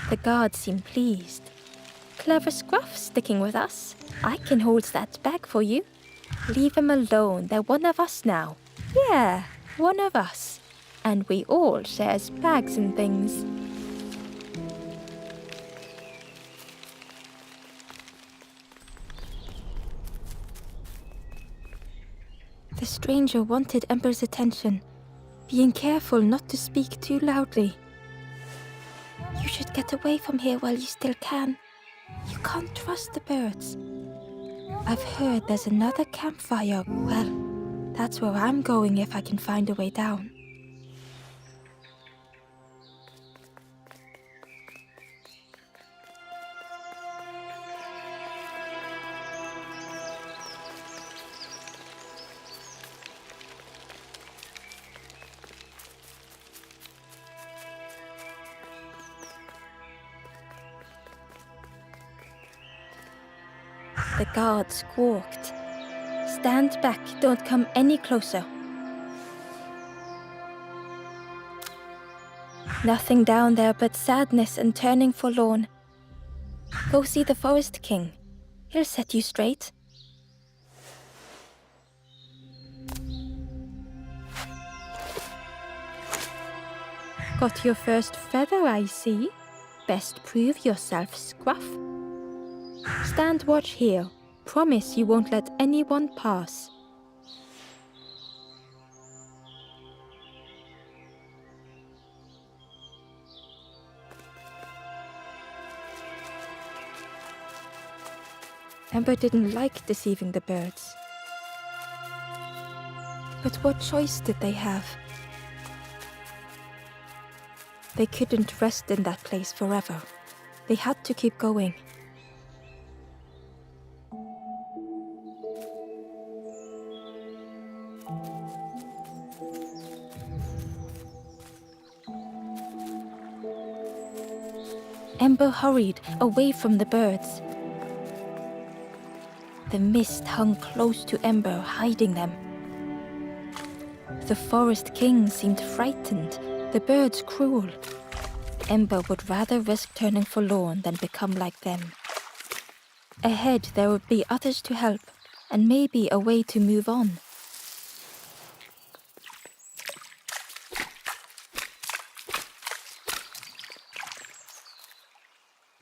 The guards seem pleased. Clever Scruff sticking with us. I can hold that bag for you. Leave him alone, they're one of us now. Yeah, one of us. And we all shares bags and things. The stranger wanted Ember's attention, being careful not to speak too loudly. You should get away from here while you still can. You can't trust the birds. I've heard there's another campfire. Well, that's where I'm going if I can find a way down. The guard squawked. Stand back, don't come any closer. Nothing down there but sadness and turning forlorn. Go see the Forest King. He'll set you straight. Got your first feather, I see. Best prove yourself, Scruff. Stand watch here. Promise you won't let anyone pass. Ember didn't like deceiving the birds. But what choice did they have? They couldn't rest in that place forever. They had to keep going. Ember hurried away from the birds. The mist hung close to Ember, hiding them. The Forest King seemed frightened, the birds cruel. Ember would rather risk turning forlorn than become like them. Ahead there would be others to help, and maybe a way to move on.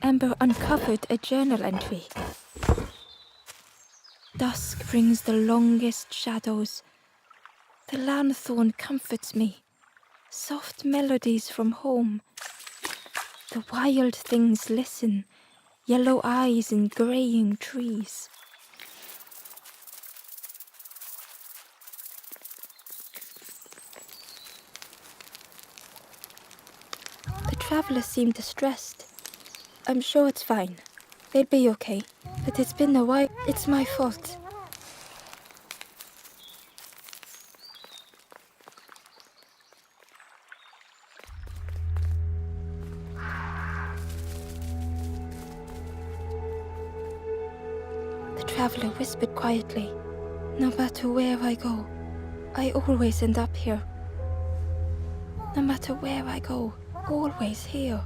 Ember uncovered a journal entry. Dusk brings the longest shadows. The lanthorn comforts me. Soft melodies from home. The wild things listen, yellow eyes in graying trees. The traveler seemed distressed. I'm sure it's fine. They'll be okay. But it's been a while. It's my fault. The traveler whispered quietly. No matter where I go, I always end up here. No matter where I go, always here.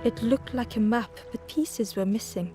It looked like a map, but pieces were missing.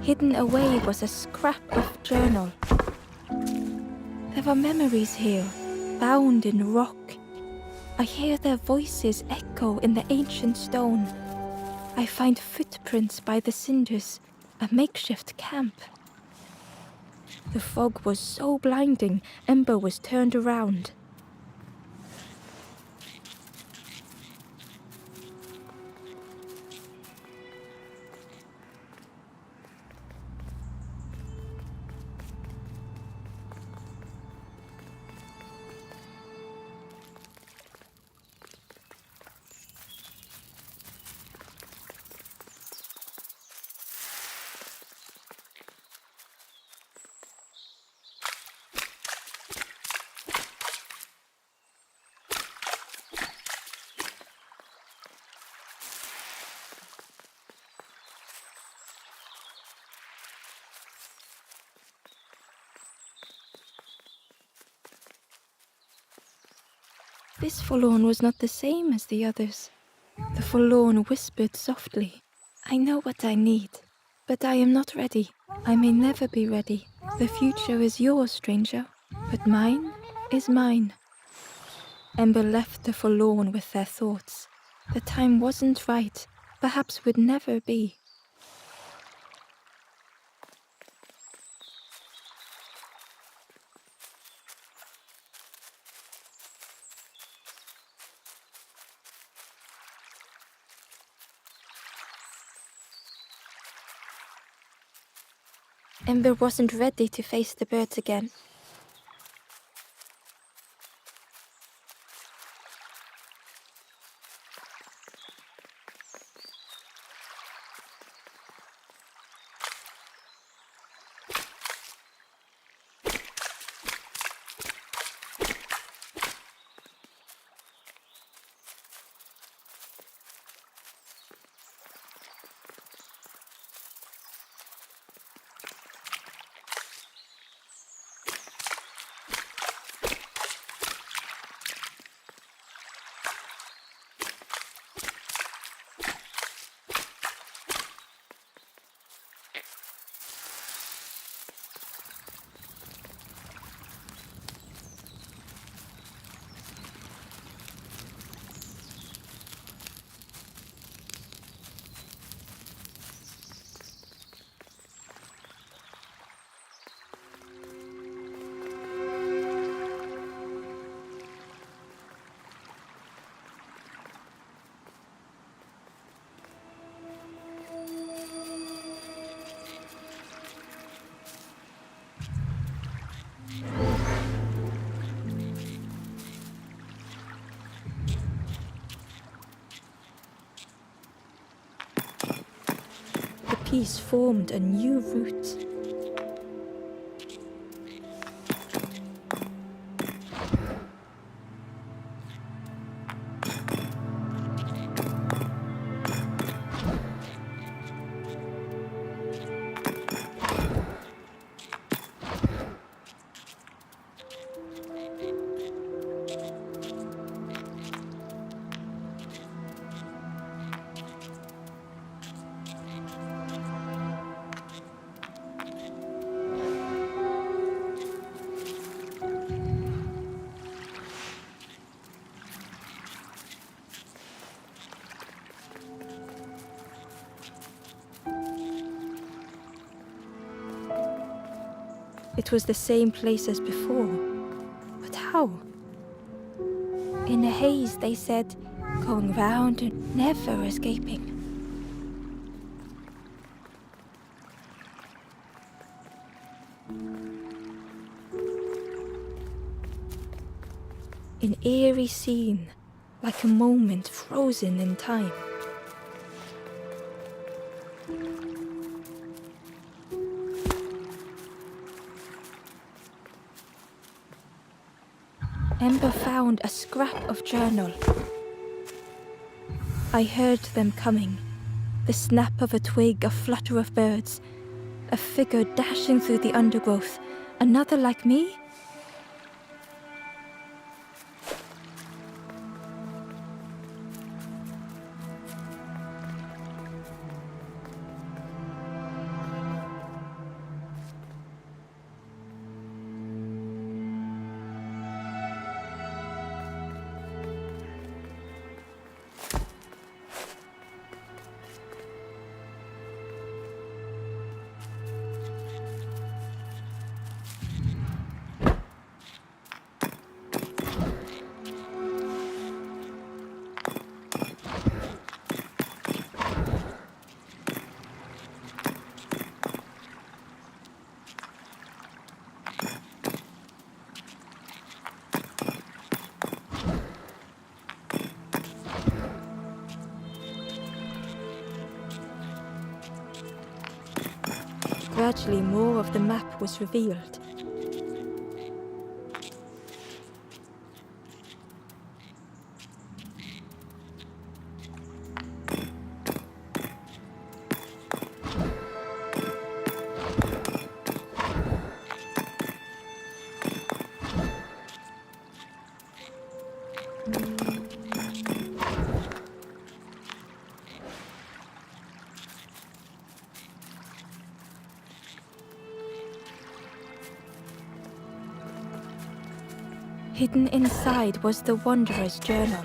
Hidden away was a scrap of journal. There were memories here, bound in rock. I hear their voices echo in the ancient stone. I find footprints by the cinders, a makeshift camp. The fog was so blinding, Ember was turned around. This forlorn was not the same as the others. The forlorn whispered softly, "I know what I need, but I am not ready. I may never be ready. The future is yours, stranger, but mine is mine." Ember left the forlorn with their thoughts. The time wasn't right, perhaps would never be. Ember wasn't ready to face the birds again. The piece formed a new route. It was the same place as before. But how? In a haze, they said, going round and never escaping. An eerie scene, like a moment frozen in time. Ember found a scrap of journal. I heard them coming. The snap of a twig, a flutter of birds, a figure dashing through the undergrowth. Another like me? Gradually, more of the map was revealed. Hidden inside was the Wanderer's journal.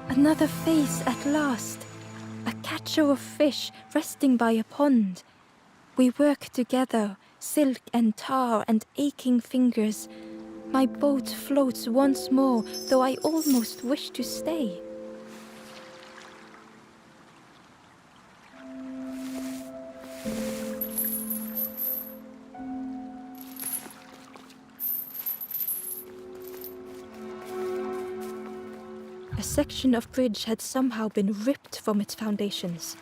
Another face at last. A catcher of fish resting by a pond. We work together, silk and tar and aching fingers. My boat floats once more, though I almost wish to stay. A section of bridge had somehow been ripped from its foundations.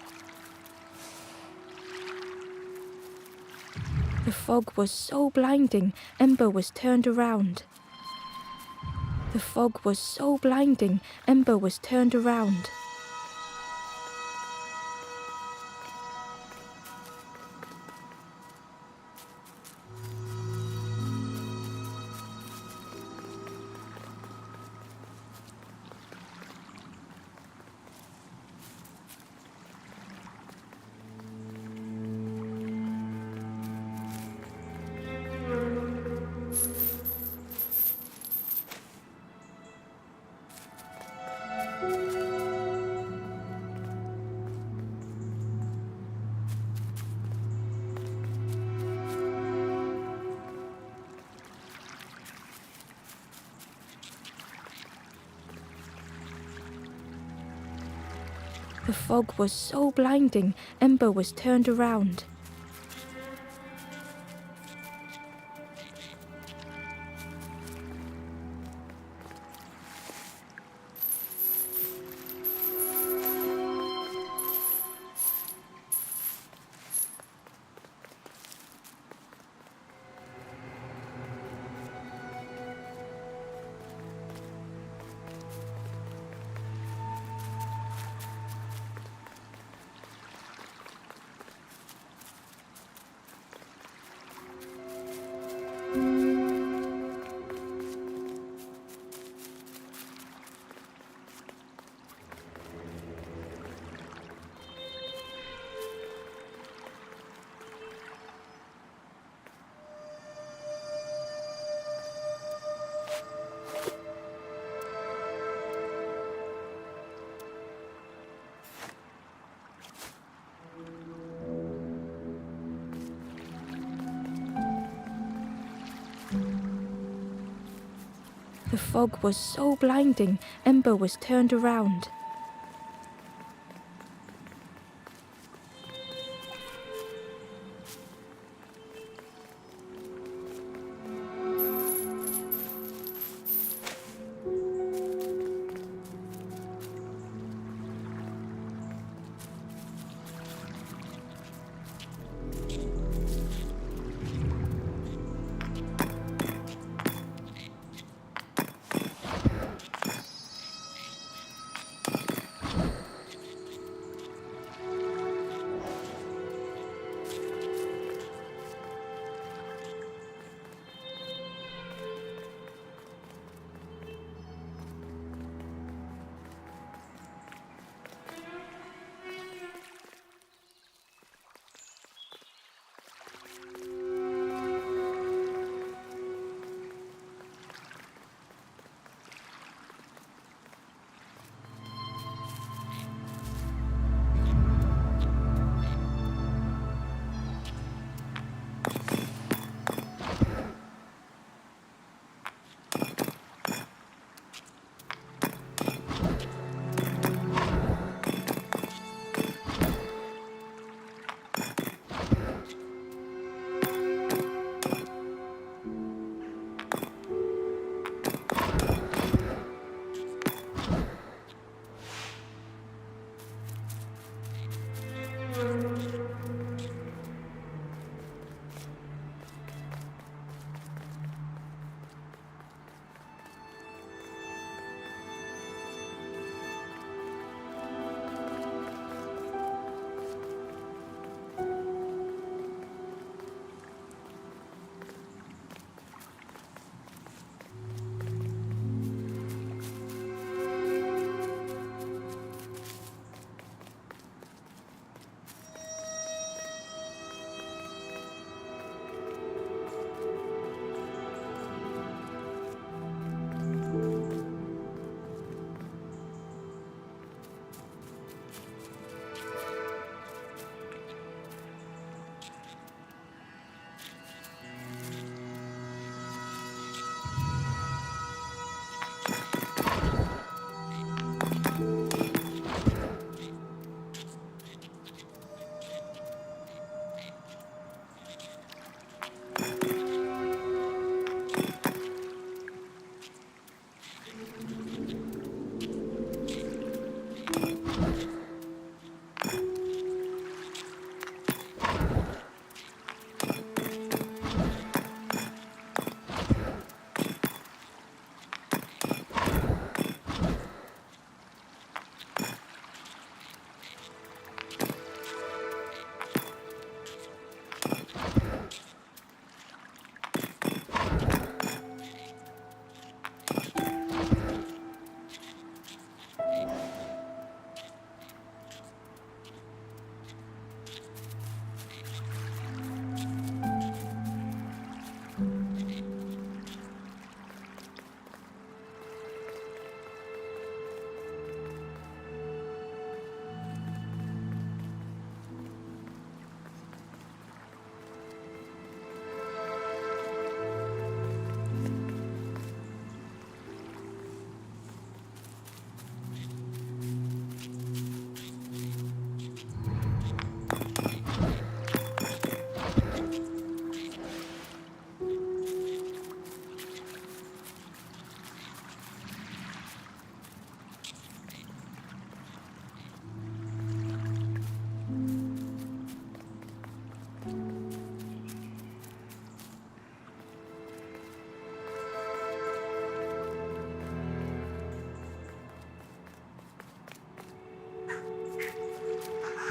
The fog was so blinding, Ember was turned around. The fog was so blinding, Ember was turned around. The fog was so blinding, Ember was turned around. The fog was so blinding, Ember was turned around.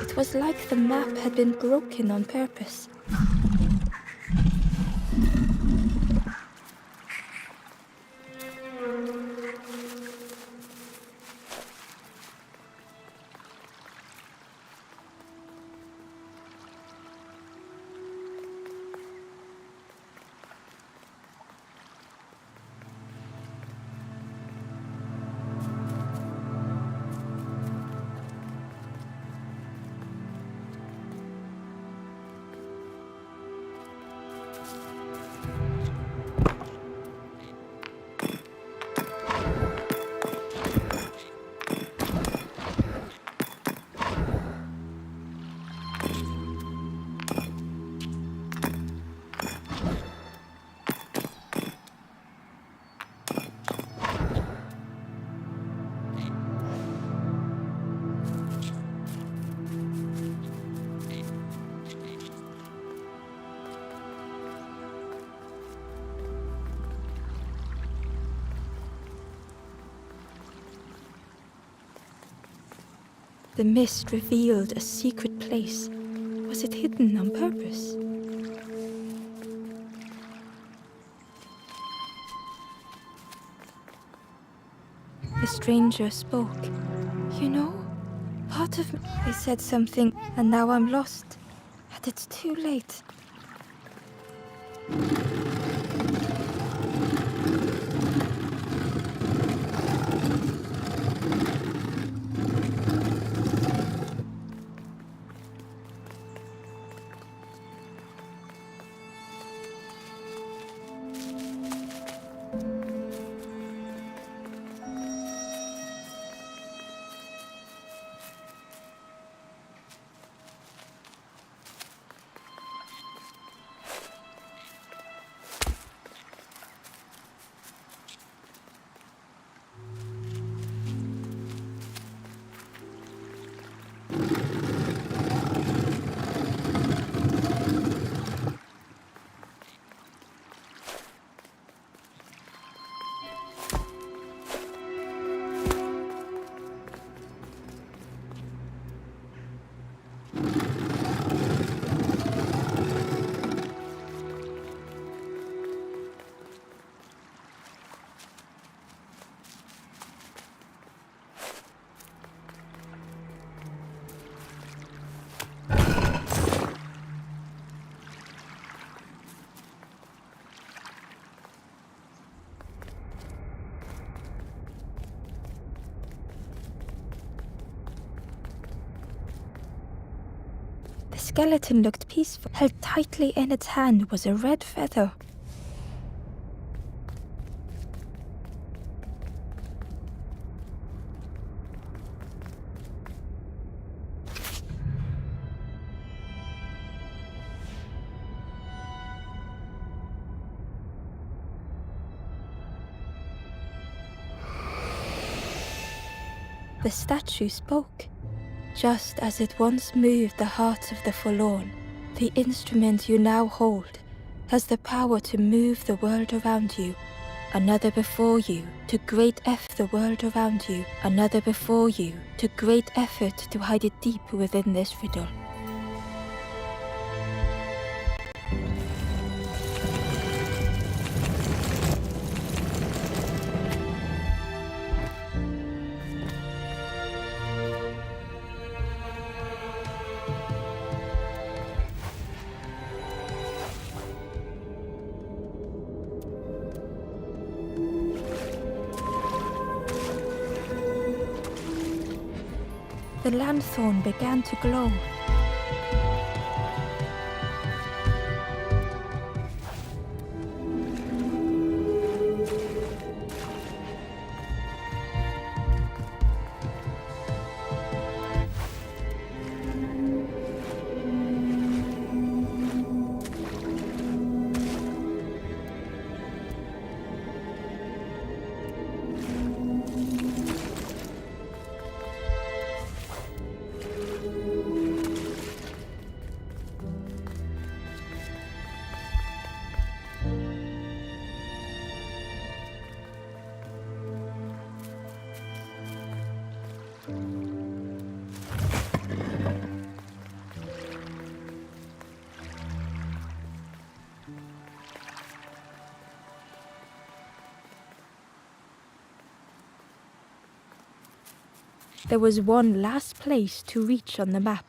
It was like the map had been broken on purpose. The mist revealed a secret place. Was it hidden on purpose? The stranger spoke. You know, part of me... I said something, and now I'm lost. And it's too late. The skeleton looked peaceful. Held tightly in its hand was a red feather. The statue spoke. Just as it once moved the hearts of the forlorn, the instrument you now hold has the power to move the world around you. Another before you, to great effort the world around you. Another before you, to great effort to hide it deep within this riddle. The lanthorn began to glow. There was one last place to reach on the map.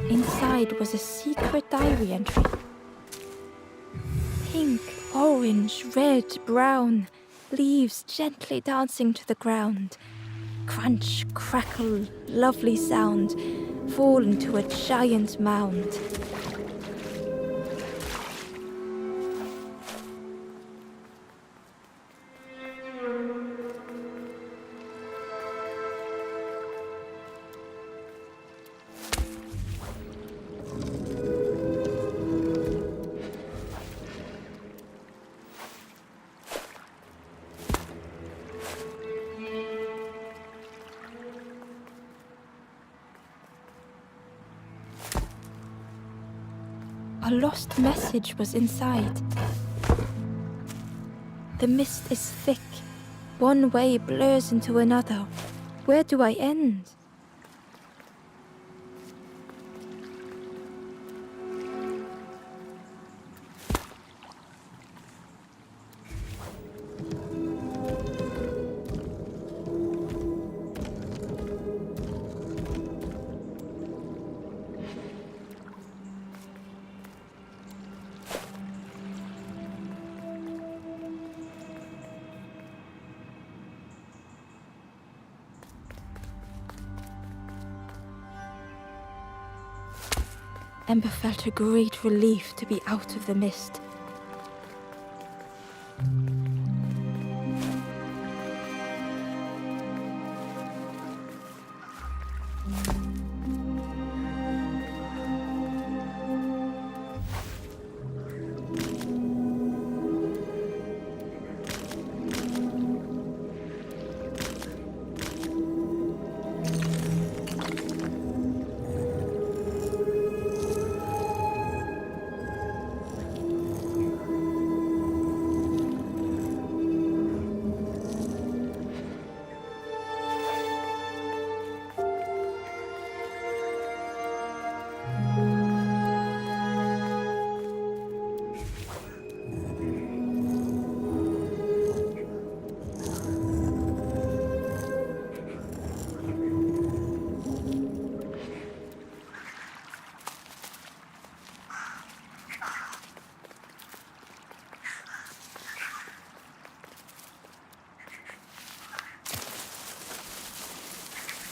Inside was a secret diary entry. Pink, orange, red, brown, leaves gently dancing to the ground. Crunch, crackle, lovely sound, fall into a giant mound. A lost message was inside. The mist is thick. One way blurs into another. Where do I end? Ember felt a great relief to be out of the mist.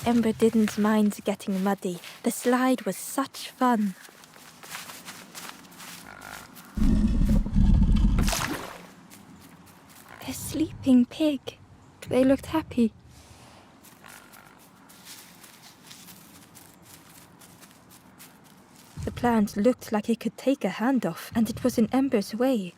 Ember didn't mind getting muddy. The slide was such fun. A sleeping pig. They looked happy. The plant looked like it could take a hand off, and it was in Ember's way.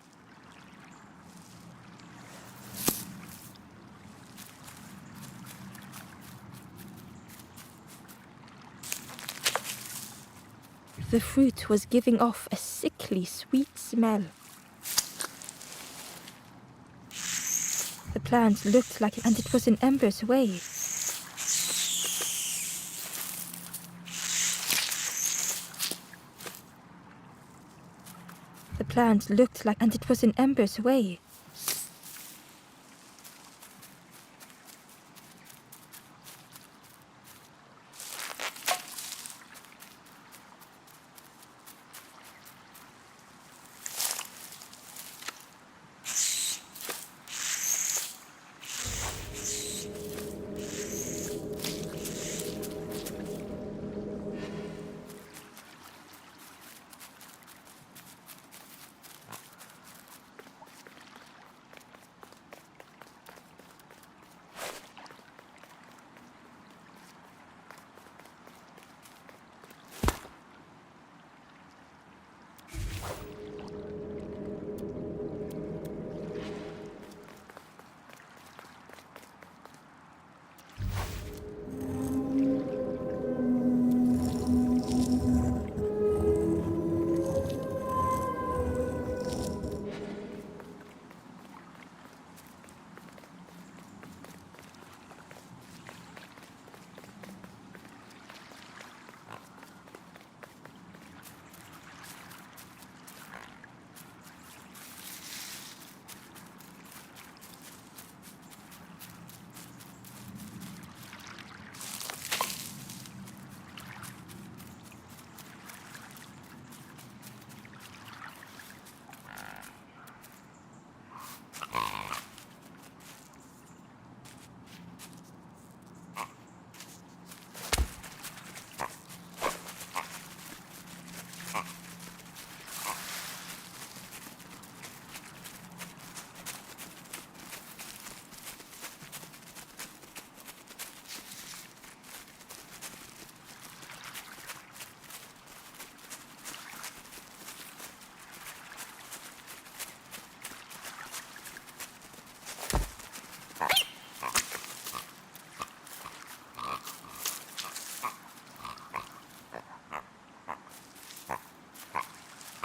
The fruit was giving off a sickly sweet smell. The plant looked like it, and it was in Ember's way. The plant looked like, and it was in Ember's way.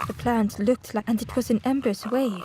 The plant looked like, and it was in Ember's way.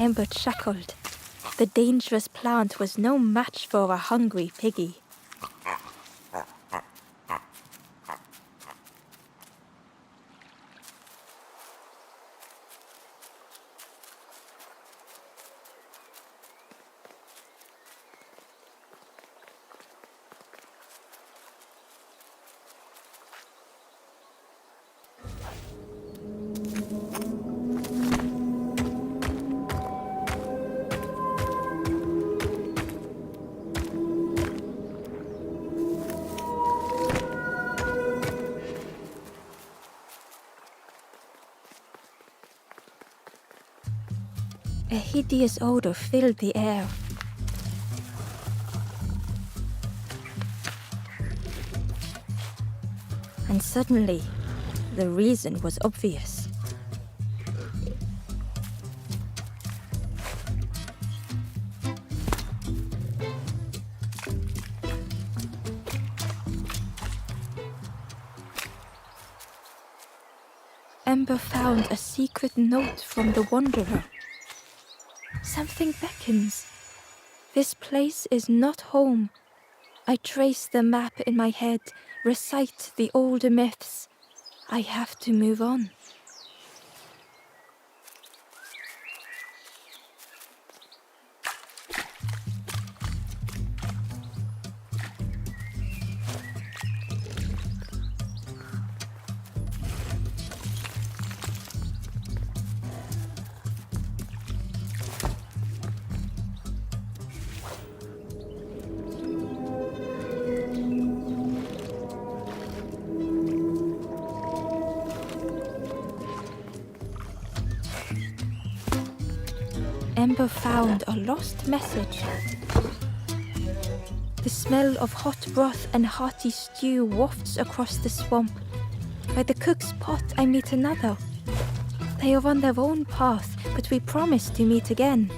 Ember chuckled. The dangerous plant was no match for a hungry piggy. A hideous odor filled the air. And suddenly, the reason was obvious. Ember found a secret note from the Wanderer. Something beckons. This place is not home. I trace the map in my head, recite the older myths. I have to move on. Ember found a lost message. The smell of hot broth and hearty stew wafts across the swamp. By the cook's pot I meet another. They are on their own path, but we promise to meet again.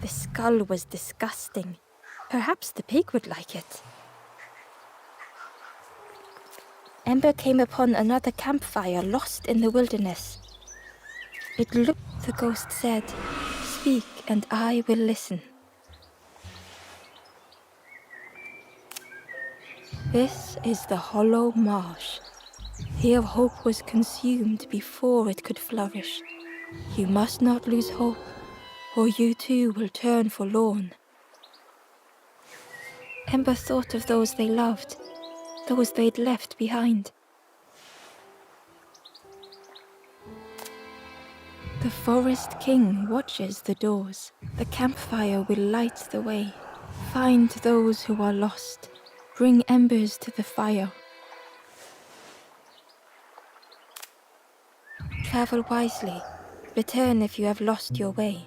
The skull was disgusting. Perhaps the pig would like it. Ember came upon another campfire lost in the wilderness. It looked, the ghost said, "Speak and I will listen." This is the hollow marsh. Here hope was consumed before it could flourish. You must not lose hope, or you too will turn forlorn. Ember thought of those they loved, those they'd left behind. The Forest King watches the doors. The campfire will light the way. Find those who are lost. Bring embers to the fire. Travel wisely. Return if you have lost your way.